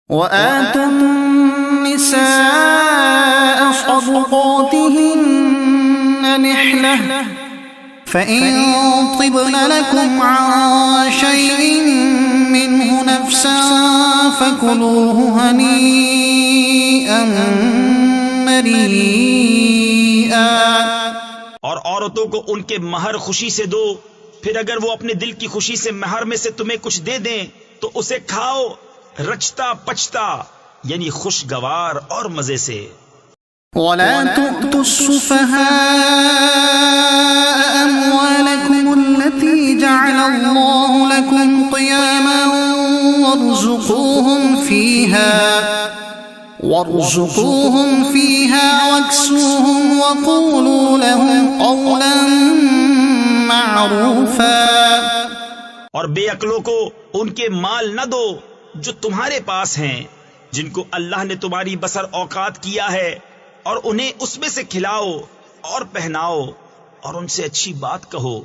وآتوا النساء صدقاتهن نحلة فإن طبن لكم عن شيء منه نفسا فكلوه هنيئا مريئا۔ اور عورتوں کو ان کے مہر خوشی سے دو، پھر اگر وہ اپنے دل کی خوشی سے مہر میں سے تمہیں کچھ دے دیں تو اسے کھاؤ رچتا پچتا، یعنی خوشگوار اور مزے سے۔ ولا تؤتوا السفهاء أموالكم التي جعل الله لكم قياما وارزقوهم فيها واكسوهم وقولوا لهم قولا معروفا۔ اور بے عقلوں کو ان کے مال نہ دو جو تمہارے پاس ہیں، جن کو اللہ نے تمہاری بسر اوقات کیا ہے، اور انہیں اس میں سے کھلاؤ اور پہناؤ اور ان سے اچھی بات کہو۔